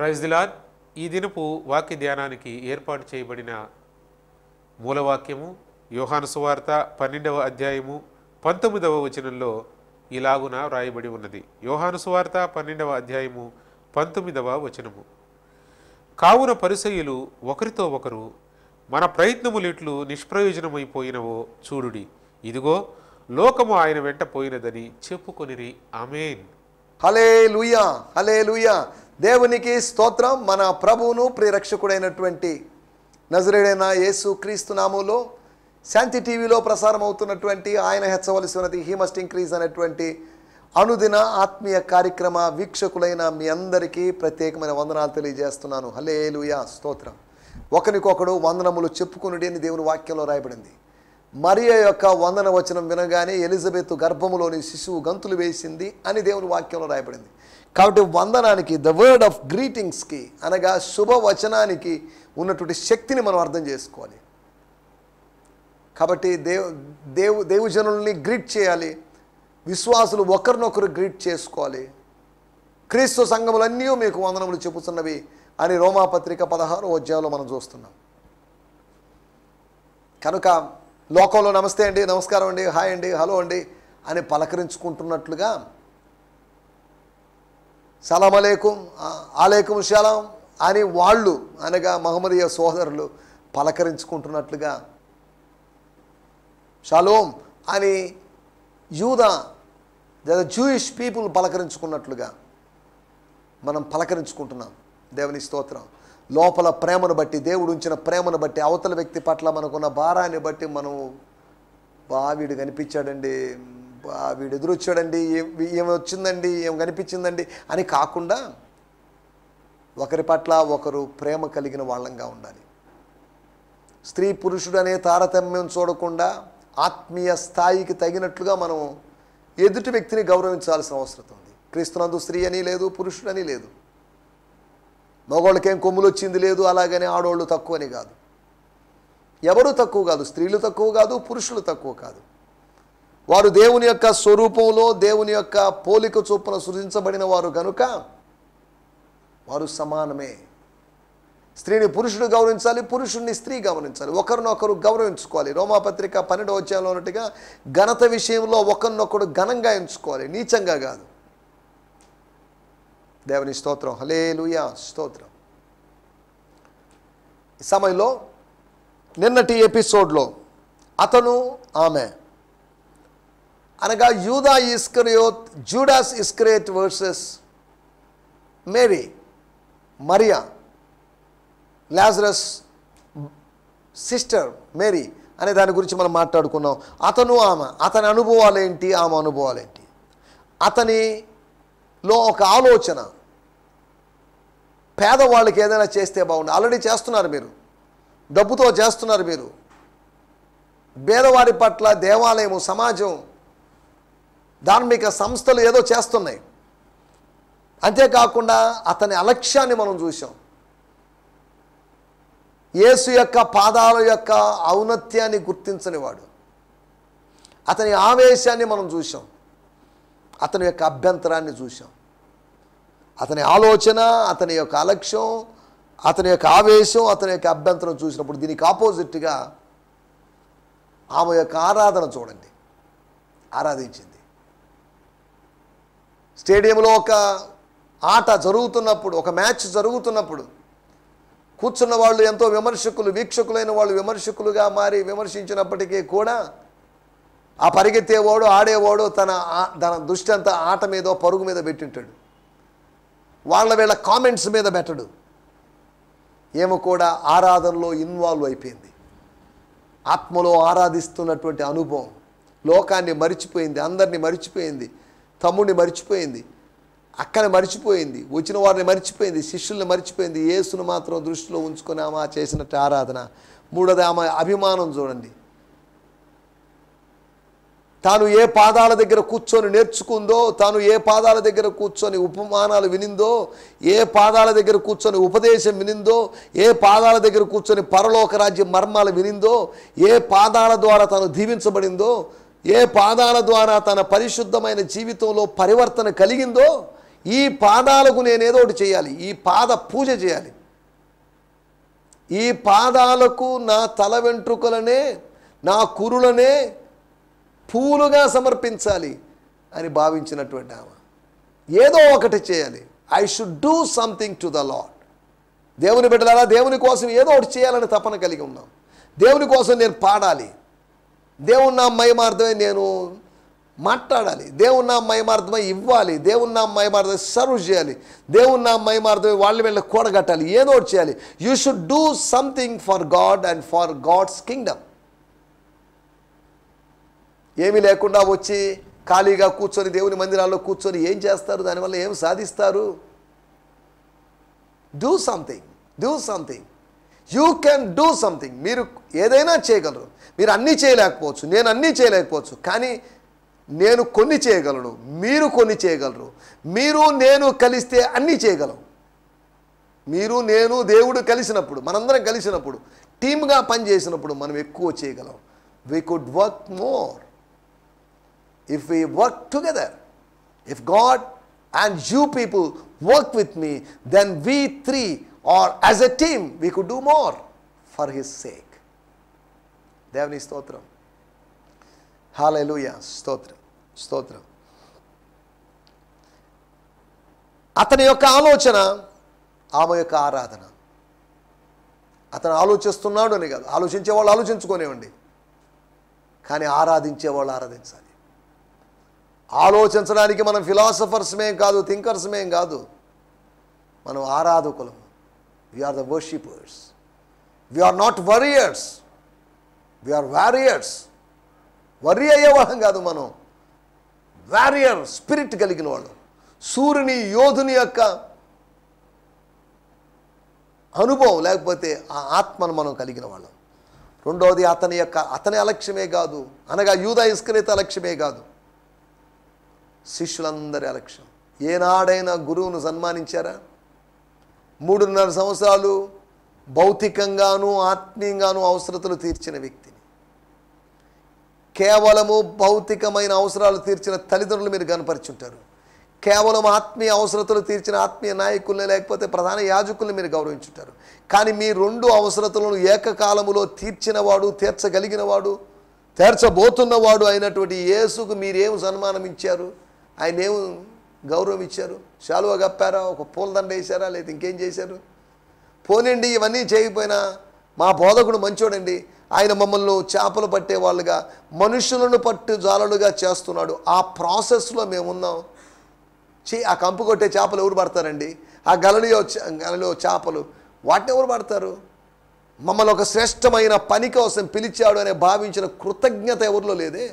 Praise the lord. ఈ దినపు వాక్య ధ్యానానికి ఏర్పాటు చేయబడిన మూలవాక్యము యోహాను సువార్త 12వ అధ్యాయము 19వ వచనంలో ఇలాగున వ్రాయబడి ఉన్నది. యోహాను సువార్త 12వ అధ్యాయము 19వ వచనము. కావున పరిసయ్యులు ఒకరితో ఒకరు, మన ప్రయత్నములిట్లు నిష్ప్రయోజనమైపోయినవో చూడుడి, ఇదిగో లోకము ఆయన వెంట పోయినదని చెప్పుకొనిరి. ఆమేన్. హల్లెలూయా, హల్లెలూయా. దేవునికి స్తోత్రం. మన ప్రభువును ప్రియరక్షకుడైనటువంటి నజరేయుడైన యేసు క్రీస్తు నామములో శాంతి టీవీలో ప్రసారం అవుతున్నటువంటి ఆయన హెచ్చవలసి ఉన్నది హీ మస్ట్ ఇంక్రీజ్ అనేటువంటి అనుదిన ఆత్మీయ కార్యక్రమ వీక్షకులైన మీ అందరికీ ప్రత్యేకమైన వందనాలు తెలియజేస్తున్నాను. హల్లెలూయా, స్తోత్రం. ఒకరికొకడు వందనములు చెప్పుకునుడి అని దేవుని వాక్యంలో రాయబడింది. మరియ యొక్క వందన వచనం వినగానే ఎలిజబెత్ గర్భములోని శిశువు గంతులు వేసింది అని దేవుని వాక్యంలో రాయబడింది. కాబట్టి వందనానికి, ద వర్డ్ ఆఫ్ గ్రీటింగ్స్కి అనగా శుభవచనానికి ఉన్నటువంటి శక్తిని మనం అర్థం చేసుకోవాలి. కాబట్టి దేవుజనుల్ని గ్రీట్ చేయాలి. విశ్వాసులు ఒకరినొకరు గ్రీట్ చేసుకోవాలి. క్రీస్తు సంఘములన్నీ మీకు వందనములు చెప్పుతున్నవి అని రోమాపత్రిక 16వ అధ్యాయంలో మనం చూస్తున్నాం. కనుక లోకంలో నమస్తే అండి, నమస్కారం అండి, హాయ్ అండి, హలో అండి అని పలకరించుకుంటున్నట్లుగా సలాం అలైకుం, ఆలైకుం సలాం అని వాళ్ళు అనగా మహమ్మదీయ సోదరులు పలకరించుకుంటున్నట్లుగా, షలోం అని యూదా జూయిష్ పీపుల్ పలకరించుకున్నట్లుగా మనం పలకరించుకుంటున్నాం. దేవుని స్తోత్రం. లోపల ప్రేమను బట్టి, దేవుడు ఉంచిన ప్రేమను బట్టి, అవతల వ్యక్తి పట్ల మనకున్న భారాన్ని బట్టి మనం వీడు కనిపించాడండి, వీడు ఎదురొచ్చాడండి, ఏమి వచ్చిందండి, ఏం కనిపించిందండి అని కాకుండా ఒకరి పట్ల ఒకరు ప్రేమ కలిగిన వాళ్ళంగా ఉండాలి. స్త్రీ పురుషుడు అనే తారతమ్యం చూడకుండా ఆత్మీయ స్థాయికి తగినట్లుగా మనం ఎదుటి వ్యక్తిని గౌరవించాల్సిన అవసరం ఉంది. క్రీస్తునందు స్త్రీ అని లేదు, పురుషుడని లేదు. మగవాళ్ళకేం కొమ్ములు వచ్చింది లేదు, అలాగని ఆడవాళ్ళు తక్కువ అని కాదు. ఎవరు తక్కువ కాదు, స్త్రీలు తక్కువ కాదు, పురుషులు తక్కువ కాదు. వారు దేవుని యొక్క స్వరూపంలో, దేవుని యొక్క పోలిక చొప్పున సృజించబడిన వారు కనుక వారు సమానమే. స్త్రీని పురుషుడు గౌరవించాలి, పురుషుడిని స్త్రీ గౌరవించాలి, ఒకరినొకరు గౌరవించుకోవాలి. రోమాపత్రిక 12వ అధ్యాయంలో ఉన్నట్టుగా ఘనత విషయంలో ఒకరినొకడు ఘనంగా ఎంచుకోవాలి, నీచంగా కాదు. దేవుని స్తోత్రం. హల్లెలూయా, స్తోత్రం. ఈ సమయంలో నిన్నటి ఎపిసోడ్లో అతను ఆమె అనగా Judas Iscariot versus Mary, Maria, Lazarus sister Mary అనే దాని గురించి మనం మాట్లాడుకున్నాం. అతను ఆమె, అతని అనుభవాలు ఏంటి, ఆమె అనుభవాలు ఏంటి, అతనిలో ఒక ఆలోచన, పేదవాళ్ళకి ఏదైనా చేస్తే బాగుండు. ఆల్రెడీ చేస్తున్నారు మీరు, డబ్బుతో చేస్తున్నారు మీరు. పేదవారి పట్ల దేవాలయము, సమాజం, ధార్మిక సంస్థలు ఏదో చేస్తున్నాయి. అంతేకాకుండా అతని అలక్ష్యాన్ని మనం చూసాం. యేసు యొక్క పాదాల యొక్క ఔన్నత్యాన్ని గుర్తించని వాడు. అతని ఆవేశాన్ని మనం చూసాం, అతని యొక్క అభ్యంతరాన్ని చూసాం. అతని ఆలోచన, అతని యొక్క అలక్ష్యం, అతని యొక్క ఆవేశం, అతని యొక్క అభ్యంతరం చూసినప్పుడు దీనికి ఆపోజిట్గా ఆమె యొక్క ఆరాధన చూడండి. ఆరాధించింది. స్టేడియంలో ఒక ఆట జరుగుతున్నప్పుడు, ఒక మ్యాచ్ జరుగుతున్నప్పుడు కూర్చున్న వాళ్ళు ఎంతో విమర్శకులు, వీక్షకులైన వాళ్ళు విమర్శకులుగా మారి విమర్శించినప్పటికీ కూడా ఆ పరిగెత్తేవాడు, ఆడేవాడు తన దృష్టి అంతా ఆట మీద, పరుగు మీద పెట్టింటాడు. వీళ్ళ కామెంట్స్ మీద పెట్టడు. ఏమో కూడా ఆరాధనలో ఇన్వాల్వ్ అయిపోయింది. ఆత్మలో ఆరాధిస్తున్నటువంటి అనుభవం లోకాన్ని మరిచిపోయింది, అందరినీ మరిచిపోయింది, తమ్ముడిని మరిచిపోయింది, అక్కని మరిచిపోయింది, వచ్చిన వారిని మరిచిపోయింది, శిష్యుల్ని మరిచిపోయింది. యేసును మాత్రం దృష్టిలో ఉంచుకొని ఆమె చేసినట్టు ఆరాధన. మూడోది ఆమె అభిమానం చూడండి. తాను ఏ పాదాల దగ్గర కూర్చొని నేర్చుకుందో, తాను ఏ పాదాల దగ్గర కూర్చొని ఉపమానాలు వినిందో, ఏ పాదాల దగ్గర కూర్చొని ఉపదేశం వినిందో, ఏ పాదాల దగ్గర కూర్చొని పరలోక రాజ్య మర్మాలు వినిందో, ఏ పాదాల ద్వారా తాను దీవించబడిందో, ఏ పాదాల ద్వారా తన పరిశుద్ధమైన జీవితంలో పరివర్తన కలిగిందో, ఈ పాదాలకు నేనేదో ఒకటి చేయాలి, ఈ పాద పూజ చేయాలి, ఈ పాదాలకు నా తల వెంట్రుకలనే నా కురులనే పూలుగా సమర్పించాలి అని భావించినటువంటి ఆమె ఏదో ఒకటి చేయాలి. I should do something to the lord. దేవుని బిడ్డలారా, దేవుని కోసం ఏదో ఒకటి చేయాలని తపన కలిగి ఉన్నాం. దేవుని కోసం నేను పాడాలి, దేవుని నా మహిమార్థమై నేను మాట్లాడాలి, దేవుని నా మహిమార్థమై ఇవ్వాలి, దేవుని నా మహిమార్థమై సర్వ్ చేయాలి, దేవుని నా మహిమార్థమై వాళ్ళ వెళ్ళి కూడగట్టాలి, ఏదో ఒకటి చేయాలి. You should do something for God and for God's kingdom. ఏమీ లేకుండా వచ్చి ఖాళీగా కూర్చొని దేవుని మందిరాల్లో కూర్చొని ఏం చేస్తారు? దానివల్ల ఏం సాధిస్తారు? Do something, do something. You can do something. మీరు ఏదైనా చేయగలరు. మీరు అన్నీ చేయలేకపోవచ్చు, నేను అన్నీ చేయలేకపోవచ్చు, కానీ నేను కొన్ని చేయగలను, మీరు కొన్ని చేయగలరు. మీరు నేను కలిస్తే అన్నీ చేయగలం. మీరు నేను దేవుడు కలిసినప్పుడు, మనందరం కలిసినప్పుడు, టీమ్గా పనిచేసినప్పుడు మనం ఎక్కువ చేయగలం. We could work more if we work together. If God and you people work with me, then we three, or as a team, we could do more for his sake. దేవుని స్తోత్రం. హల్లెలూయా. స్తోత్రం, స్తోత్రం. అతని యొక్క ఆలోచన, ఆమె యొక్క ఆరాధన. అతను ఆలోచిస్తున్నాడు అని కాదు, ఆలోచించేవాళ్ళు ఆలోచించుకోనివ్వండి, కానీ ఆరాధించేవాళ్ళు ఆరాధించాలి. ఆలోచించడానికి మనం ఫిలాసఫర్స్మేం కాదు, థింకర్స్మేం కాదు, మనం ఆరాధకులము. We are the worshippers. We are not worriers, we are warriors. వరి అయ్యేవాళ్ళం కాదు, మనం వారియర్ స్పిరిట్ కలిగిన వాళ్ళు. సూర్యుని యోధుని యొక్క అనుభవం లేకపోతే ఆ ఆత్మను మనం కలిగిన వాళ్ళం. రెండవది అతని అలక్ష్యమే కాదు, అనగా యూదా ఇస్కరియోతు అలక్ష్యమే కాదు, శిష్యులందరి అలక్ష్యం. ఏనాడైనా గురువును సన్మానించారా? 3.5 సంవత్సరాలు భౌతికంగాను ఆత్మీయంగాను అవసరతలు తీర్చిన వ్యక్తిని, కేవలము భౌతికమైన అవసరాలు తీర్చిన తల్లిదండ్రులు మీరు కనపరిచుంటారు. కేవలం ఆత్మీయ అవసరతలు తీర్చిన ఆత్మీయ నాయకుల్ని లేకపోతే ప్రధాన యాజకుల్ని మీరు గౌరవించుంటారు. కానీ మీ 2 అవసరతలను ఏకకాలములో తీర్చినవాడు, తీర్చగలిగినవాడు, తీర్చబోతున్నవాడు అయినటువంటి యేసుకు మీరేం సన్మానం ఇచ్చారు? ఆయన ఏం గౌరవం ఇచ్చారు? శాలువ కప్పారా? ఒక పూలదండ వేశారా? లేదా ఇంకేం చేశారు? పోనండి, ఇవన్నీ చేయకపోయినా మా బోధకుడు మంచోడండి, ఆయన మమ్మల్ని చేపలు పట్టేవాళ్ళుగా, మనుషులను పట్టు జాలలుగా చేస్తున్నాడు. ఆ ప్రాసెస్లో మేమున్నాం. ఆ కంపు కొట్టే చేపలు ఎవరు పడతారండి? ఆ గలలో చేపలు వాటిని ఎవరు పడతారు? మమ్మల్ని ఒక శ్రేష్టమైన పని కోసం పిలిచాడు అనే భావించిన కృతజ్ఞత ఎవరిలో లేదే.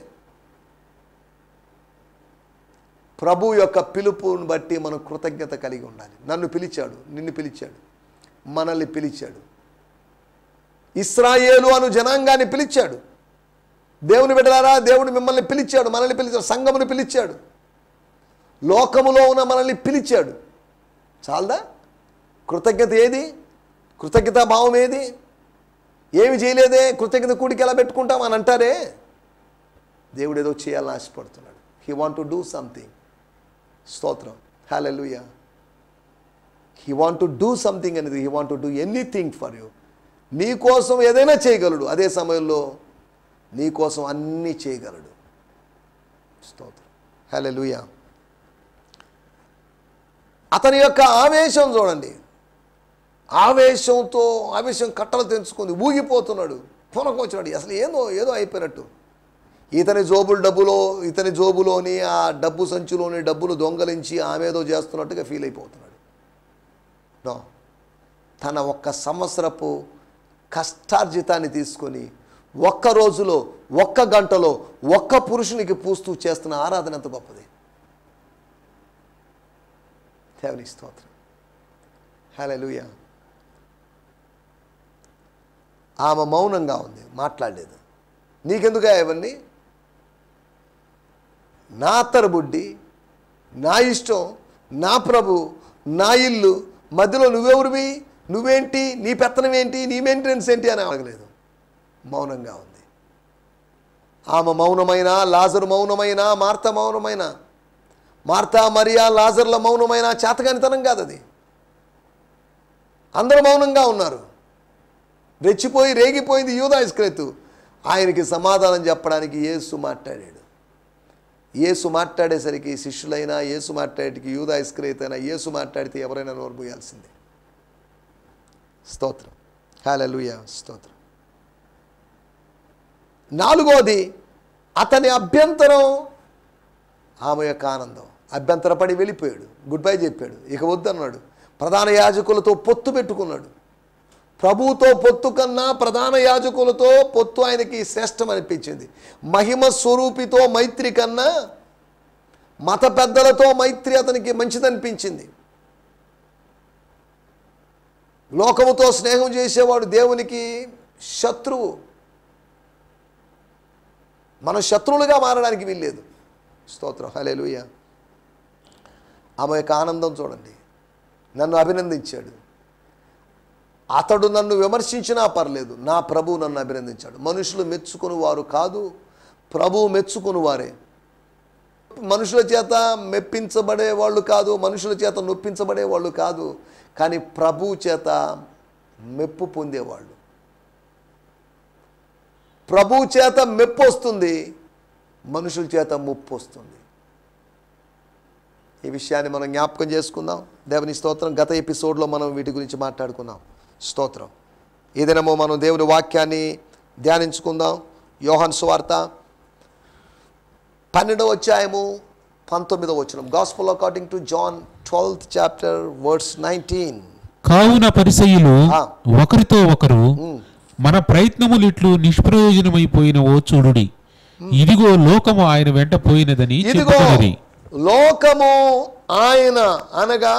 ప్రభు యొక్క పిలుపుని బట్టి మనం కృతజ్ఞత కలిగి ఉండాలి. నన్ను పిలిచాడు, నిన్ను పిలిచాడు, మనల్ని పిలిచాడు, ఇశ్రాయేలు అను జనాంగాన్ని పిలిచాడు. దేవుని బిడ్డలారా, దేవుడు మిమ్మల్ని పిలిచాడు, మనల్ని పిలిచాడు, సంఘమును పిలిచాడు, లోకములో ఉన్న మనల్ని పిలిచాడు. చాలదా? కృతజ్ఞత ఏది? కృతజ్ఞతా భావం ఏది? ఏమి చేయలేదే, కృతజ్ఞత కూడికి ఎలా పెట్టుకుంటాం అని అంటారే. దేవుడు ఏదో చేయాలని ఆశపడుతున్నాడు. He want to do something. స్తోత్రం. Hallelujah. He want to do something అనేది, he want to do anything for you. నీ కోసం ఏదైనా చేయగలడు, అదే సమయంలో నీ కోసం అన్నీ చేయగలడు. స్తోత్రం. హల్లెలూయా. అతని యొక్క ఆవేశం చూడండి. ఆవేశం కట్టలు తెంచుకుంది, ఊగిపోతున్నాడు, పొనకొచ్చినాడు. అసలు ఏదో అయిపోయినట్టు. ఇతని జోబులోని ఆ డబ్బు సంచులోని డబ్బులు దొంగలించి ఆమెదో చేస్తున్నట్టుగా ఫీల్ అయిపోతున్నాడు. నో, తన 1 సంవత్సరపు కష్టార్జితాన్ని తీసుకొని 1 రోజులో 1 గంటలో 1 పురుషునికి పూస్తూ చేస్తున్న ఆరాధన ఎంత గొప్పది. దేవుని స్తోత్రం. హల్లెలూయా. ఆమె మౌనంగా ఉంది, మాట్లాడలేదు. నీకెందుకు ఇవన్నీ? నా తరబుడ్డి, నా ఇష్టం, నా ప్రభు, నా ఇల్లు మధ్యలో నువ్వెవరివి, నువ్వేంటి, నీ పెత్తనం ఏంటి, నీ మెయింటెనెన్స్ ఏంటి అని అడగలేదు. మౌనంగా ఉంది. ఆమె మౌనమైన, లాజరు మౌనమైన, మార్త మౌనమైన, మార్తా మరియా లాజర్ల మౌనమైన చేతగానితనం కాదు అది. అందరూ మౌనంగా ఉన్నారు. రెచ్చిపోయి రేగిపోయింది యూదా ఇస్కరియోతు. ఆయనకి సమాధానం చెప్పడానికి యేసు మాట్లాడాడు. యేసు మాట్లాడేసరికి శిష్యులైనా, యేసు మాట్లాడేటికి యూదా ఇస్కరియోతు అయినా, యేసు మాట్లాడితే ఎవరైనా నోరు మూయాల్సిందే. స్తోత్రం, హల్లెలూయా, స్తోత్రం. నాలుగోది అతని అభ్యంతరం, ఆమె యొక్క ఆనందం. అభ్యంతరపడి వెళ్ళిపోయాడు, గుడ్ బై చెప్పాడు, ఇక వద్దన్నాడు. ప్రధాన యాజకులతో పొత్తు పెట్టుకున్నాడు. ప్రభువుతో పొత్తు కన్నా ప్రధాన యాజకులతో పొత్తు ఆయనకి శ్రేష్టం అనిపించింది. మహిమ స్వరూపితో మైత్రి కన్నా మత పెద్దలతో మైత్రి అతనికి మంచిదనిపించింది. లోకముతో స్నేహం చేసేవాడు దేవునికి శత్రువు. మనం శత్రువులుగా మారడానికి వీల్లేదు. స్తోత్రం, హల్లెలూయా. ఆమె యొక్క ఆనందం చూడండి. నన్ను అభినందించాడు. అతడు నన్ను విమర్శించినా పర్లేదు, నా ప్రభువు నన్ను అభినందించాడు. మనుషులు మెచ్చుకుని వారు కాదు, ప్రభువు మెచ్చుకుని వారే. మనుషుల చేత మెప్పించబడే వాళ్ళు కాదు, మనుషుల చేత నొప్పించబడే వాళ్ళు కాదు, కానీ ప్రభువు చేత మెప్పు పొందేవాళ్ళు. ప్రభువు చేత మెప్పు వస్తుంది, మనుషుల చేత ముప్పు వస్తుంది. ఈ విషయాన్ని మనం జ్ఞాపకం చేసుకుందాం. దేవుని స్తోత్రం. గత ఎపిసోడ్లో మనం వీటి గురించి మాట్లాడుకున్నాం. స్తోత్రం. ఈ దినము మనం దేవుని వాక్యాన్ని ధ్యానించుకుందాం. యోహాను సువార్త 12వ అధ్యాయము 19వ వచనం. Gospel according to John 12th chapter verse 19. కావున పరిసయ్యులు ఒకరితో ఒకరు, మన ప్రయత్నములు ఇట్లు నిష్ప్రయోజనమైపోయినవో చూడుడి, ఇదిగో లోకము ఆయన వెంట పోయినదని చెప్పుకొనిరి. లోకము ఆయన అనగా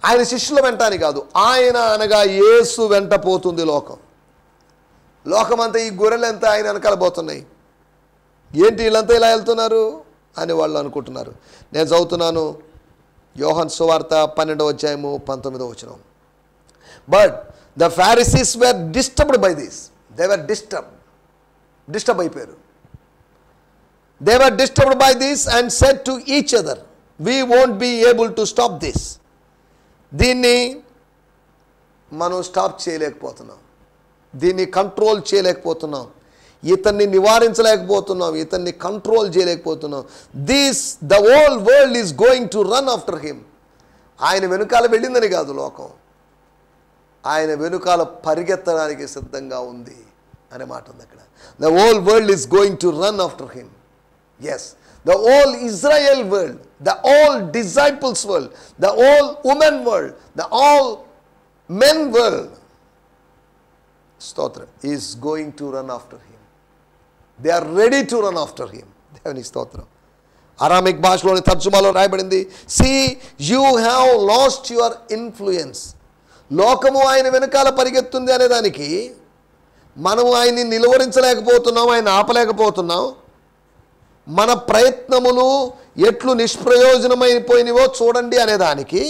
ఆయన శిష్యుల వెంట అని కాదు, ఆయన అనగా యేసు వెంట పోతుంది లోకం. లోకమంతా ఈ గొర్రెలంతా ఆయన వెనకాల పోతున్నాయి. ఏంటి వీళ్ళంతా ఇలా వెళ్తున్నారు అని వాళ్ళు అనుకుంటున్నారు. నేను చదువుతున్నాను యోహాను సువార్త 12వ అధ్యాయము 19వ వచనం. But the Pharisees were disturbed by this. They were disturb అయిపోయారు. They were disturbed by this and said to each other, we won't be able to stop this. దీన్ని మనం స్టాప్ చేయలేకపోతున్నాం, దీన్ని కంట్రోల్ చేయలేకపోతున్నాం, ఇతన్ని నివారించలేకపోతున్నాం, ఇతన్ని కంట్రోల్ చేయలేకపోతున్నాం. the whole world is going to run after him. ఆయన వెనుకాల వెళ్ళిందని కాదు లోకం, ఆయన వెనుకాల పరిగెత్తడానికి సిద్ధంగా ఉంది అనే మాట ఉంది అక్కడ. The whole world is going to run after him. Yes, the whole Israel world, the whole disciples world, the whole women world, the whole men world, స్తోత్రం, is going to run after him. They are ready to run after him. దేవుని స్తోత్రం. Aramaic భాషలోని తర్జుమాలో రాయబడింది, see you have lost your influence. లోకము ఆయన వెనకాల పరిగెత్తుంది అనేదానికి మనము ఆయన్ని నిలువరించలేకపోతున్నాం, ఆయన ఆపలేకపోతున్నాం. మన ప్రయత్నములు ఎట్లు నిష్ప్రయోజనమైపోయినవో చూడండి అనేదానికి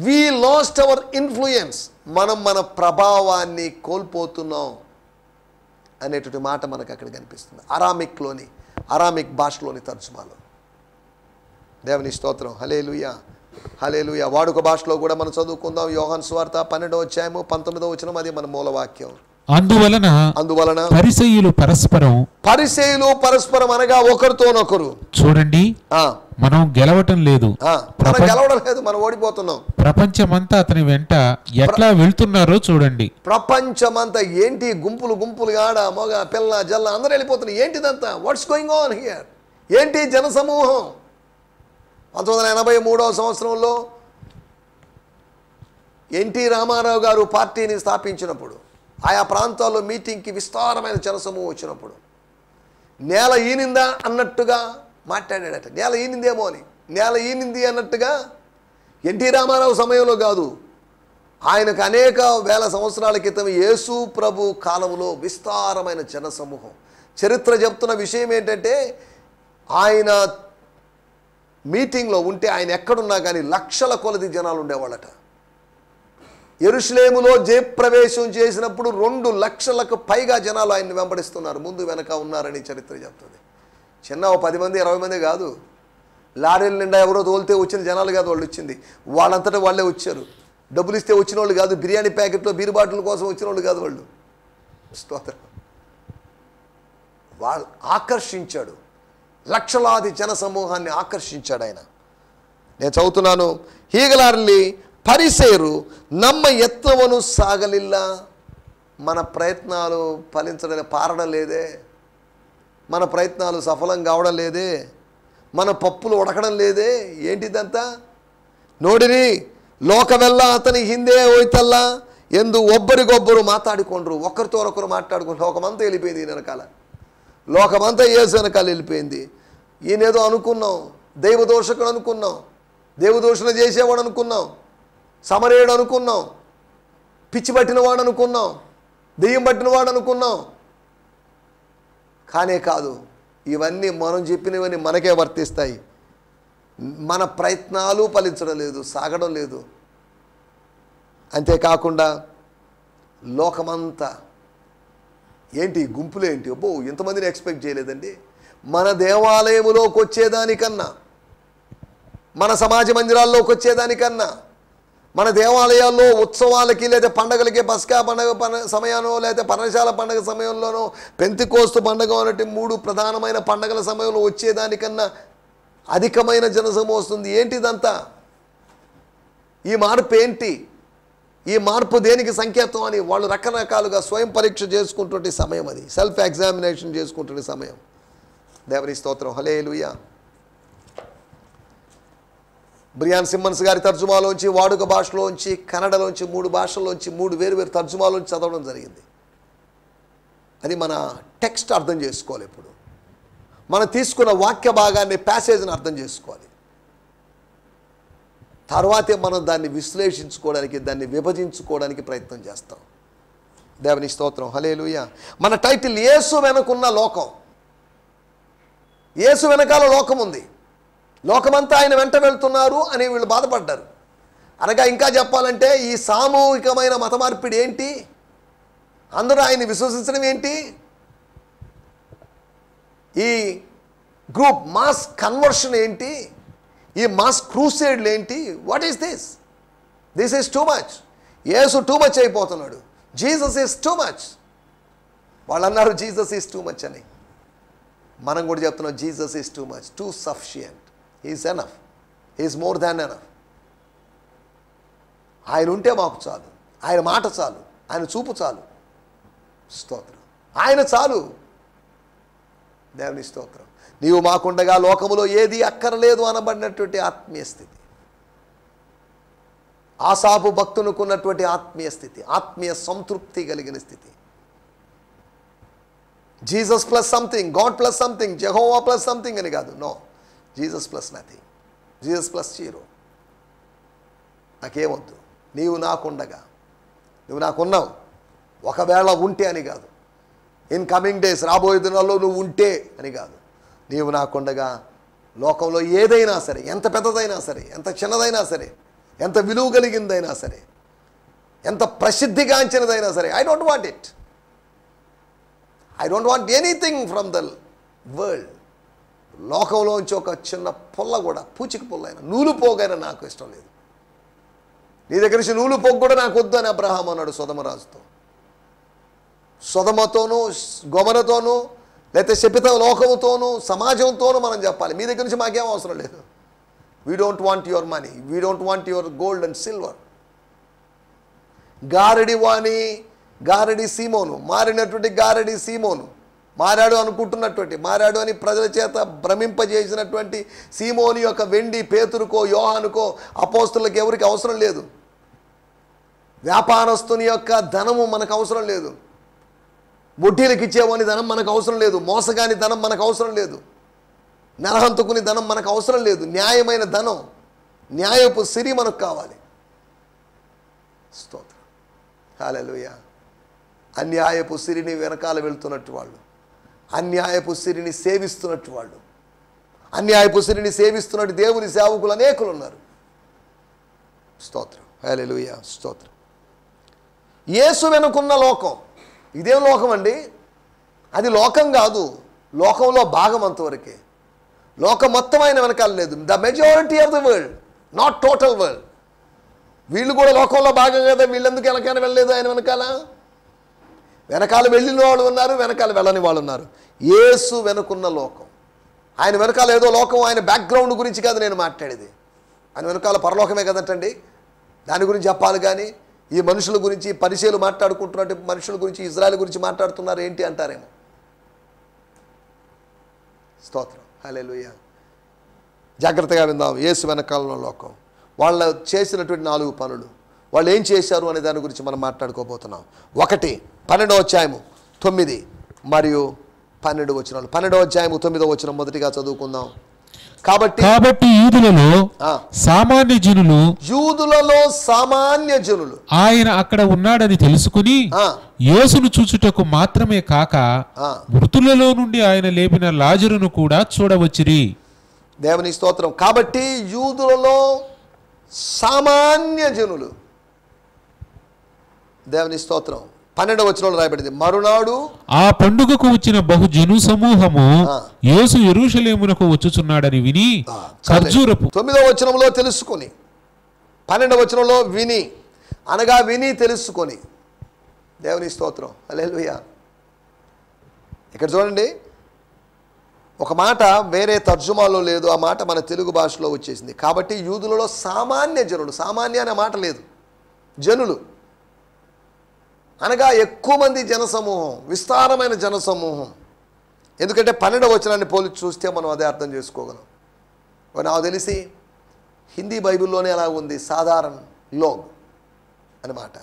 వీ లాస్ట్ అవర్ ఇన్ఫ్లుయెన్స్, మనం మన ప్రభావాన్ని కోల్పోతున్నాం అనేటువంటి మాట మనకు అక్కడ కనిపిస్తుంది. అరామిక్ భాషలోని తర్జుమాలో. దేవుని స్తోత్రం, హల్లెలూయా, హల్లెలూయా. వాడుక భాషలో కూడా మనం చదువుకుందాం. యోహాను సువార్త 12వ అధ్యాయము 19వ వచనం, అది మన మూలవాక్యం. అందువలన పరిసయ్యులు పరస్పరం అనగా ఒకరితోనొకరు, చూడండి మనం గెలవటం లేదు, మనం ఓడిపోతున్నాం. ప్రపంచమంతా అతని వెంట ఎట్లా వెళ్తున్నారో చూడండి. ప్రపంచమంతా ఏంటి, గుంపులు ఆడ మగ పిల్ల జల్ల అందరూ వెళ్ళిపోతున్నారు. ఏంటిదంతా? What's going on here? ఏంటి జనసమూహం? 1983వ సంవత్సరంలో ఎన్టీ రామారావు గారు పార్టీని స్థాపించినప్పుడు, ఆయా ప్రాంతాల్లో మీటింగ్కి విస్తారమైన జనసమూహం వచ్చినప్పుడు నేల ఈనిందా అన్నట్టుగా మాట్లాడాడట. నేల ఈనిందేమో అని, నేల ఈనింది అన్నట్టుగా. ఎన్టీ రామారావు సమయంలో కాదు, ఆయనకు అనేక వేల సంవత్సరాల క్రితం యేసు ప్రభు కాలంలో విస్తారమైన జనసమూహం. చరిత్ర చెప్తున్న విషయం ఏంటంటే, ఆయన మీటింగ్లో ఉంటే ఆయన ఎక్కడున్నా కానీ లక్షల కొలది జనాలు ఉండేవాళ్ళట. యెరూషలేములో జయప్రవేశం చేసినప్పుడు 2 లక్షలకు పైగా జనాలు ఆయన్ని వెంబడిస్తున్నారు, ముందు వెనక ఉన్నారని చరిత్ర చెప్తుంది. చిన్న 10 మంది 20 మంది కాదు, లారీల నిండా ఎవరో తోలితే వచ్చిన జనాలు కాదు వాళ్ళు వచ్చింది, వాళ్ళంతటా వాళ్ళే వచ్చారు. డబ్బులు ఇస్తే వచ్చిన వాళ్ళు కాదు, బిర్యానీ ప్యాకెట్లో బీరు బాటిల్ కోసం వచ్చిన వాళ్ళు కాదు వాళ్ళు. స్తోత్రం. వాళ్ళు ఆకర్షించాడు, లక్షలాది జన సమూహాన్ని ఆకర్షించాడు ఆయన. నేను చదువుతున్నాను, హీగలారలి పరిసేరు నమ్మ యత్నమును సాగలిల్ల. మన ప్రయత్నాలు పారడం లేదే, మన ప్రయత్నాలు సఫలం కావడం లేదే, మన పప్పులు ఉడకడం లేదే. ఏంటిదంతా? ನೋಡಿರಿ ಲೋಕವೆಲ್ಲ ಆತನಿ ಹಿಂದೆ ಹೋಯ್ತಲ್ಲ ಎಂದು ಒಬ್ಬರಿಗೊಬ್ಬರು ಮಾತಾಡಿಕೊಂಡ್ರು. ఒకరితో ఒకరు మాట్లాడుకుని లోకమంతా వెళ్ళిపోయింది ఈయన వెనకాల, లోకమంతా యేసు వెనకాల వెళ్ళిపోయింది. ఈయనేదో అనుకున్నాం, దైవదోషకుడు అనుకున్నాం, దేవదోషణ చేసేవాడు అనుకున్నాం, సమరేయుడు అనుకున్నాం, పిచ్చి పట్టినవాడు అనుకున్నాం, దెయ్యం పట్టినవాడు అనుకున్నాం. కానే కాదు, ఇవన్నీ మనం చెప్పినవన్నీ మనకే వర్తిస్తాయి. మన ప్రయత్నాలు ఫలించడం లేదు, సాగడం లేదు. అంతేకాకుండా లోకమంతా ఏంటి, గుంపులేంటి, అబ్బో ఇంతమందిని ఎక్స్పెక్ట్ చేయలేదండి. మన దేవాలయములోకి వచ్చేదానికన్నా, మన సమాజ మందిరాల్లోకి వచ్చేదానికన్నా, మన దేవాలయాల్లో ఉత్సవాలకి లేదా పండగలకి, పస్కా పండగ సమయంలో లేదా పర్ణశాల పండగ సమయంలోనో, పెంతెకోస్తు పండగ అనేటి 3 ప్రధానమైన పండగల సమయంలో వచ్చేదానికన్నా అధికమైన జనసమూహం వస్తుంది. ఏంటిదంతా? ఈ మార్పు ఏంటి? ఈ మార్పు దేనికి సంకేతం అని వాళ్ళు రకరకాలుగా స్వయం పరీక్ష చేసుకుంటుంటే సమయం, అది సెల్ఫ్ ఎగ్జామినేషన్ చేసుకుంటున్న సమయం. దేవుని స్తోత్రం, హల్లెలూయా. బ్రియాన్ సిమ్మన్స్ గారి తర్జుమాలోంచి, వాడుక భాషలోంచి, కన్నడలోంచి, 3 భాషల్లోంచి 3 వేరు తర్జుమాలోంచి చదవడం జరిగింది. అది మన టెక్స్ట్ అర్థం చేసుకోవాలి. ఇప్పుడు మనం తీసుకున్న వాక్య భాగాన్ని, ప్యాసేజ్ని అర్థం చేసుకోవాలి. తర్వాతే మనం దాన్ని విశ్లేషించుకోవడానికి, దాన్ని విభజించుకోవడానికి ప్రయత్నం చేస్తాం. దేవుని స్తోత్రం, హల్లెలూయా. మన టైటిల్ యేసు వెనకున్న లోకం. యేసు వెనకాల లోకం ఉంది, లోకమంతా ఆయన వెంట వెళ్తున్నారు అని వీళ్ళు బాధపడ్డారు. అనగా ఇంకా చెప్పాలంటే ఈ సామూహికమైన మత మార్పిడి ఏంటి, అందరూ ఆయన్ని విశ్వసించడం ఏంటి, ఈ గ్రూప్ మాస్ కన్వర్షన్ ఏంటి, ఈ మాస్ క్రూసేడ్లు ఏంటి, what is this? This is too much. Yesu too much అయిపోతున్నాడు, జీసస్ ఈజ్ టూ మచ్. వాళ్ళు అన్నారు జీసస్ ఈజ్ టూ మచ్ అని. మనం కూడా చెప్తున్నాం Jesus is too much, too sufficient, he's enough, he's more than enough. ఆయన ఉంటే మాకు చాలు, ఆయన మాట చాలు, ఆయన చూపు చాలు. స్తోత్రం, ఆయన చాలు. దేవుని స్తోత్రం. నీవు మాకుండగా లోకములో ఏది అక్కరలేదు అనబడినటువంటి ఆత్మీయ స్థితి, ఆసాపు భక్తునుకున్నటువంటి ఆత్మీయ స్థితి, ఆత్మీయ సంతృప్తి కలిగిన స్థితి. Jesus plus something, God plus something, Jehovah plus something అని కాదు. No, Jesus plus nothing, Jesus plus zero. నాకేమొద్దు, నీవు నాకుండగా, నువ్వు నాకున్నావు, ఒకవేళ ఉంటే అని కాదు, ఇన్ కమింగ్ డేస్, రాబోయే దినాల్లో నువ్వు ఉంటే అని కాదు. నీవు నాకుండగా లోకంలో ఏదైనా సరే, ఎంత పెద్దదైనా సరే, ఎంత చిన్నదైనా సరే, ఎంత విలువ కలిగిందైనా సరే, ఎంత ప్రసిద్ధిగాంచినదైనా సరే, I don't want it. I don't want anything from the world. లోకంలోంచి ఒక చిన్న పుల్ల కూడా, పూచిక పుల్ల అయినా, నూలు పోగైనా నాకు ఇష్టం లేదు. నీ దగ్గర నుంచి నూలు పోగు కూడా నాకు వద్దు అని అబ్రహాం అన్నాడు సొదొమరాజుతో. సొదొమతోనూ, గొమొరతోనూ, లేకపోతే శపిత లోకముతోనూ, సమాజంతోనూ మనం చెప్పాలి, మీ దగ్గర నుంచి మాకేం అవసరం లేదు. We don't want your money, we don't want your gold and silver. గారడి వాణి, గారడి సీమోను, మారినటువంటి గారడి సీమోను, మారాడు అనుకుంటున్నటువంటి, మారాడు అని ప్రజల చేత భ్రమింపజేసినటువంటి సీమోని యొక్క వెండి పేతురుకో, యోహానుకో, అపోస్తులకు ఎవరికి అవసరం లేదు. వ్యాపారస్తుని యొక్క ధనము మనకు అవసరం లేదు. వడ్డీలకు ఇచ్చేవాని ధనం మనకు అవసరం లేదు. మోసగాని ధనం మనకు అవసరం లేదు. నరహంతకుని ధనం మనకు అవసరం లేదు. న్యాయమైన ధనం, న్యాయపు సిరి మనకు కావాలి. స్తోత్రం, హల్లెలూయా. అన్యాయపు సిరిని వెనకాల వెళ్తున్నట్టు వాళ్ళు, అన్యాయపు సిరిని సేవిస్తున్నట్టు వాళ్ళు, అన్యాయపు సిరిని సేవిస్తున్నట్టు దేవుని సేవకులు అనేకులు ఉన్నారు. స్తోత్రం, హల్లెలూయా, స్తోత్రం. యేసు వెనుకున్న లోకం, ఇదేం లోకం అండి? అది లోకం కాదు, లోకంలో భాగం అంతవరకే. లోకం మొత్తం ఆయన వెనకాల లేదు. The majority of the world, not total world. వీళ్ళు కూడా లోకంలో భాగం కదా, వీళ్ళెందుకు వెనకాల వెళ్ళలేదు ఆయన వెనకాల? వెనకాల వెళ్ళిన వాళ్ళు ఉన్నారు, వెనకాల వెళ్ళని వాళ్ళు ఉన్నారు. యేసు వెనుకున్న లోకం, ఆయన వెనకాల ఏదో లోకం, ఆయన బ్యాక్గ్రౌండ్ గురించి కాదు నేను మాట్లాడేది. ఆయన వెనకాల పరలోకమే కదంటండి, దాని గురించి చెప్పాలి. కానీ ఈ మనుషుల గురించి, పరిచయాలు మాట్లాడుకుంటున్నట్టు మనుషుల గురించి, ఇజ్రాయెల్ గురించి మాట్లాడుతున్నారు ఏంటి అంటారేమో. స్తోత్రం, హల్లెలూయా. జాగ్రత్తగా విందాం. యేసు వెనకాల లోకం, వాళ్ళ చేసినటువంటి 4 పనులు, వాళ్ళు ఏం చేశారు అనే దాని గురించి మనం మాట్లాడుకోబోతున్నాం. 1 12వ అధ్యాయము 9 మరియు 12 వచనాలు. 12వ అధ్యాయము 9వ వచనం మొదటిగా చదువుకుందాం. కాబట్టి యూదులలో సామాన్య జనులు ఆయన అక్కడ ఉన్నాడని తెలుసుకుని యేసును చూచుటకు మాత్రమే కాక మృతులలో నుండి ఆయన లేపిన లాజరును కూడా చూడవచ్చిరి. దేవుని స్తోత్రం. కాబట్టి యూదులలో సామాన్య జనులు, దేవుని స్తోత్రం. 12వ వచనంలో రాయబడింది, మరునాడు ఆ పండుగకు వచ్చిన బహుజను సమూహము యేసు యెరూషలేమునకు వచ్చుచున్నాడని విని ఖర్జూరపు. 9వ వచనంలో తెలుసుకొని, 12వ వచనంలో విని, అనగా విని తెలుసుకొని. దేవుని స్తోత్రం, హల్లెలూయా. ఇక్కడ చూడండి, ఒక మాట వేరే తర్జుమాలో లేదు, ఆ మాట మన తెలుగు భాషలో వచ్చేసింది. కాబట్టి యూదులలో సామాన్య జనులు, సామాన్య అనే మాట లేదు, జనులు అనగా ఎక్కువ మంది జనసమూహం, విస్తారమైన జనసమూహం. ఎందుకంటే 12వ వచనాన్ని పోల్చి చూస్తే మనం అదే అర్థం చేసుకోగలం. నాకు తెలిసి హిందీ బైబిల్లోనే అలా ఉంది, సాధారణ లోగ్ అన్నమాట,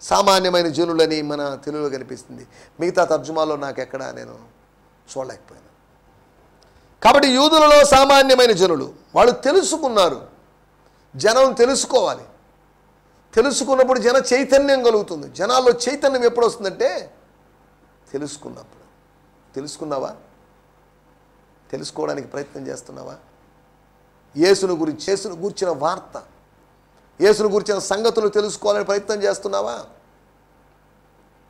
సామాన్యమైన జనులని మన తెలుగులో కనిపిస్తుంది. మిగతా తర్జుమాలో నాకు ఎక్కడ నేను చూడలేకపోయాను. కాబట్టి యూదులలో సామాన్యమైన జనులు, వాళ్ళు తెలుసుకున్నారు. జనం తెలుసుకోవాలి. తెలుసుకున్నప్పుడు జన చైతన్యం కలుగుతుంది. జనాల్లో చైతన్యం ఎప్పుడు వస్తుందంటే తెలుసుకున్నప్పుడు. తెలుసుకున్నావా? తెలుసుకోవడానికి ప్రయత్నం చేస్తున్నావా? యేసును గురించిన వార్త, యేసును గురించిన సంగతులు తెలుసుకోవాలని ప్రయత్నం చేస్తున్నావా?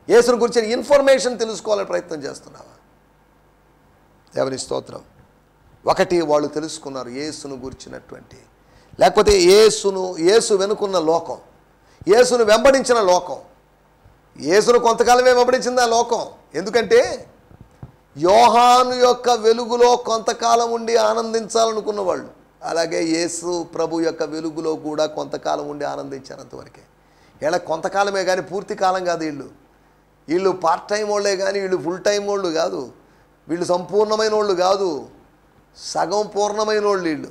యేసును గురించిన ఇన్ఫర్మేషన్ తెలుసుకోవాలని ప్రయత్నం చేస్తున్నావా? దేవుని స్తోత్రం. 1 వాళ్ళు తెలుసుకున్నారు యేసును గురించినటువంటి, లేకపోతే యేసు వెనుకున్న లోకం, యేసును వెంబడించిన లోకం. యేసును కొంతకాలమే వెంబడించింది ఆ లోకం. ఎందుకంటే యోహాను యొక్క వెలుగులో కొంతకాలం ఉండి ఆనందించాలనుకున్న వాళ్ళు, అలాగే యేసు ప్రభు యొక్క వెలుగులో కూడా కొంతకాలం ఉండి ఆనందించారు. అంతవరకే. వీళ్ళ కొంతకాలమే కానీ పూర్తి కాలం కాదు. వీళ్ళు పార్ట్ టైం వాళ్ళే కానీ వీళ్ళు ఫుల్ టైం వాళ్ళు కాదు. వీళ్ళు సంపూర్ణమైన వాళ్ళు కాదు, సగం పూర్ణమైన వాళ్ళు వీళ్ళు.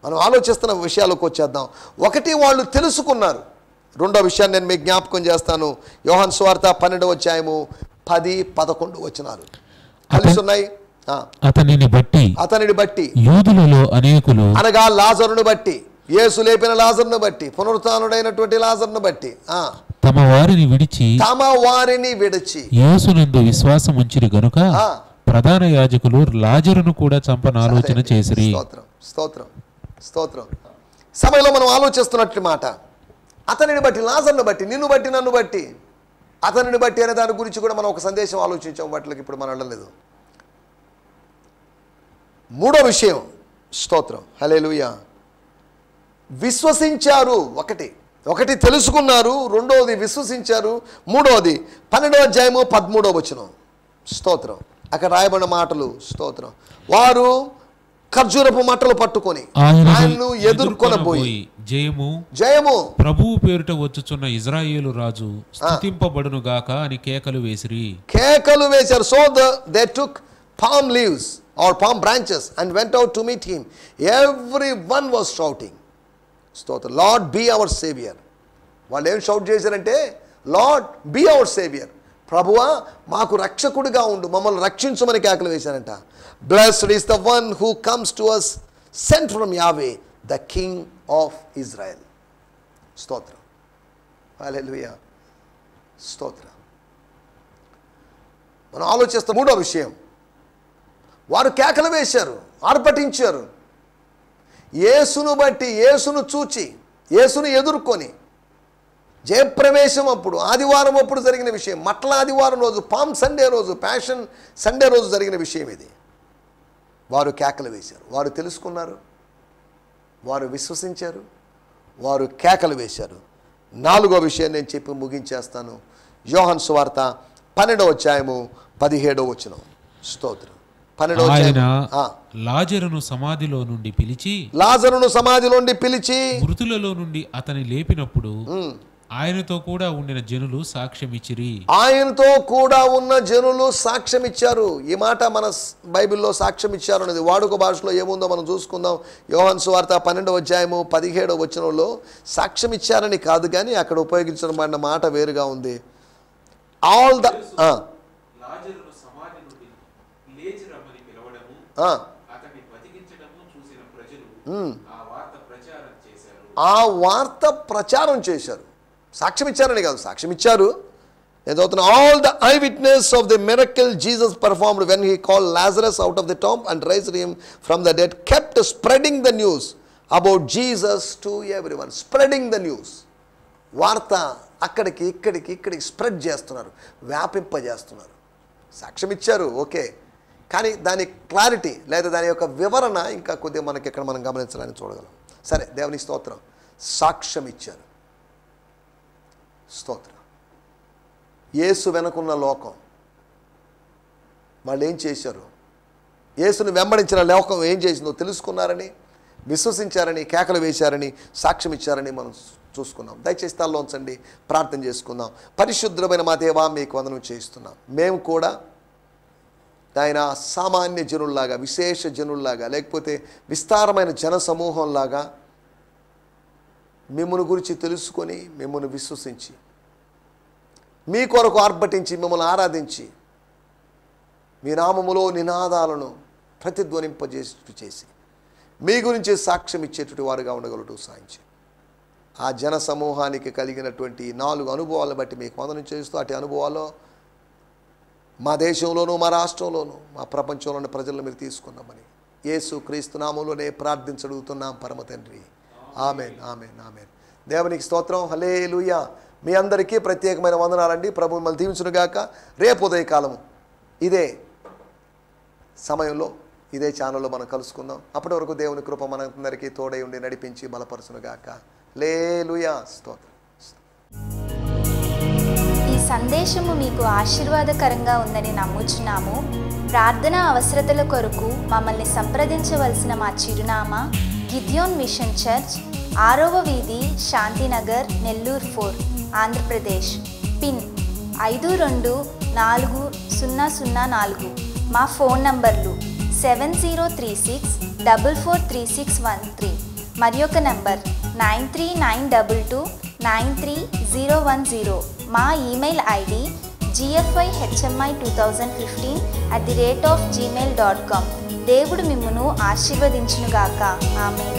మనం ఆలోచిస్తున్న విషయాలకు వచ్చేద్దాం. 1 వాళ్ళు తెలుసుకున్నారు. 2వ విషయాన్ని నేను మీకు జ్ఞాపకం చేస్తాను. యోహాను సువార్త 12వ అధ్యాయము 10-11 వచనాలు కలిసి ఉన్నాయి. అతనిని బట్టి యూదులలో అనేకులు, అనగా లాజరును బట్టి, యేసు లేపిన లాజరును బట్టి, పునరుత్థానుడైనటువంటి లాజరును బట్టి తమ వారిని విడిచి యేసునందు విశ్వాసం ఉంచిరి గనుక ప్రధాన యాజకులు లాజరును కూడా చంపన ఆలోచన చేసిరి. స్తోత్రం, స్తోత్రం, స్తోత్రం. సమయంలో మనం ఆలోచిస్తున్నట్టు మాట, అతనిని బట్టి, లాజరును బట్టి, నిన్ను బట్టి, నన్ను బట్టి, అతనిని బట్టి అనే దాని గురించి కూడా మనం ఒక సందేశం ఆలోచించాం. వాటికి ఇప్పుడు మనం వెళ్ళలేదు. 3వ విషయం, స్తోత్రం, హల్లెలూయా. విశ్వసించారు. 1 తెలుసుకున్నారు, 2వది విశ్వసించారు, 3వది 12వ అధ్యాయము 13వ వచనం. స్తోత్రం. అక్కడ రాయబడిన మాటలు, స్తోత్రం. వారు ఖర్జూరపు మట్టలు పట్టుకొని ఆయన్ను ఎదుర్కొనబోయి జయము ప్రభువు పేరుట వచ్చుచున్న ఇజ్రాయేలు రాజు స్తుతింపబడును గాక అని కేకలు వేశారు. So they took palm leaves or palm branches and went out to meet him. Everyone was shouting, స్తోత్రం, Lord be our savior. వాళ్ళు ఏం షౌట్ చేశారంటే, Lord be our savior, ప్రభువా మాకు రక్షకుడిగా ఉండు, మమ్మల్ని రక్షించమని కేకలు వేశారంట. Blessed is the one who comes to us, sent from Yahweh, the King of Israel. స్తోత్రం, హల్లెలూయా, స్తోత్రం. మనం ఆలోచిస్తాం. 3వ విషయం, వారు కేకలు వేశారు, ఆర్భటించారు. యేసును బట్టి, యేసును చూచి, యేసును ఎదుర్కొని జయప్రవేశం అప్పుడు, ఆదివారం అప్పుడు జరిగిన విషయం, మట్ల ఆదివారం రోజు, పామ్ సండే రోజు, ప్యాషన్ సండే రోజు జరిగిన విషయం ఇది. వారు కేకలు వేశారు. వారు తెలుసుకున్నారు, వారు విశ్వసించారు, వారు కేకలు వేశారు. 4వ విషయం నేను చెప్పి ముగించేస్తాను. యోహాను సువార్త 12వ అధ్యాయము 17వ వచనం. స్తోత్రం. 12వ ఆయన అధ్యాయం. లాజరును సమాధిలో నుండి పిలిచి లాజరును సమాధిలో నుండి పిలిచి మృతులలో నుండి అతని లేపినప్పుడు ఆయనతో కూడా ఉండిన జనులు సాక్ష్యమిచ్చిరి. ఆయనతో కూడా ఉన్న జనులు సాక్ష్యం ఇచ్చారు. ఈ మాట మన బైబిల్లో సాక్ష్యం ఇచ్చారు అనేది వాడుక భాషలో ఏముందో మనం చూసుకుందాం. యోహాను సువార్త 12వ అధ్యాయము 17వ వచనంలో సాక్ష్యం ఇచ్చారని కాదు, కానీ అక్కడ ఉపయోగించబడిన మాట వేరుగా ఉంది. ఆల్ ద ఆ వార్త ప్రచారం చేశారు. సాక్ష్యం ఇచ్చారని కాదు, సాక్ష్యం ఇచ్చారు. All the I witness of the miracle Jesus performed when he called Lazarus out of the tomb and raised him from the dead kept spreading the news about Jesus to everyone. Spreading the news. వార్త అక్కడికి ఇక్కడికి spread చేస్తున్నారు, వ్యాపింపజేస్తున్నారు. సాక్ష్యం ఇచ్చారు, okay, కానీ దాని clarity లేదా దాని యొక్క వివరణ ఇంకా కొద్దిగా మనకి ఇక్కడ మనం గమనించాలని చూడగలం. సరే, దేవుని స్తోత్రం. సాక్ష్యం ఇచ్చారు. స్తోత్రం. యేసు వెనకున్న లోకం వాళ్ళు ఏం చేశారు? యేసుని వెంబడించిన లోకం ఏం చేసిందో తెలుసుకున్నారని, విశ్వసించారని, కేకలు వేశారని, సాక్ష్యం ఇచ్చారని మనం చూసుకున్నాం. దయచేసి తలలో ఉంచండి, ప్రార్థన చేసుకుందాం. పరిశుద్ధమైన మా దేవా, మీకు వందనం చేయిస్తున్నాం. మేము కూడా ఆయన సామాన్య జనుల్లాగా, విశేష జనుల్లాగా, లేకపోతే విస్తారమైన జన సమూహంలాగా మిమ్మల్ని గురించి తెలుసుకొని, మిమ్మల్ని విశ్వసించి, మీ కొరకు ఆర్భటించి, మిమ్మల్ని ఆరాధించి, మీ నామములో నినాదాలను ప్రతిధ్వనింపజేసి మీ గురించి సాక్ష్యం ఇచ్చేటువంటి వారుగా ఉండగలడు సాయించి. ఆ జన సమూహానికి కలిగినటువంటి 4 అనుభవాలను బట్టి మీకు వందనం చేస్తూ, అటు అనుభవాల్లో మా దేశంలోనూ, మా రాష్ట్రంలోనూ, మా ప్రపంచంలోని ప్రజలను మీరు తీసుకున్నామని యేసు క్రీస్తు నామములోనే ప్రార్థించడుగుతున్నాం పరమ తండ్రి. Amen, amen, amen. దేవునికి స్తోత్రం. హల్లెలూయా. మీ అందరికీ ప్రత్యేకమైన వందనాలండి. ప్రభు మిమ్మల్ని దీవించునుగాక. రేపు ఉదయకాలము ఇదే సమయంలో ఇదే ఛానల్లో మనం కలుసుకుందాం. అప్పటి వరకు దేవుని కృప మనందరికీ తోడై ఉండి నడిపించి బలపరచునుగాక. హల్లెలూయా. స్తోత్రం. ఈ సందేశము మీకు ఆశీర్వాదకరంగా ఉందని నమ్ముచున్నాము. ప్రార్థన అవసరతల కొరకు మమ్మల్ని సంప్రదించవలసిన మా చిరునామా గిద్యోన్ మిషన్ చర్చ్, 6వ వీధి, శాంతినగర్, నెల్లూరు 4, ఆంధ్రప్రదేశ్. పిన్ 524004. మా ఫోన్ నంబర్లు 7036443613 మరి ఒక నంబర్ 9392293010. మా ఈమెయిల్ ఐడి gfihmi2015@gmail.com. దేవుడు మిమ్మును ఆశీర్వదించునుగాక. ఆమేన్.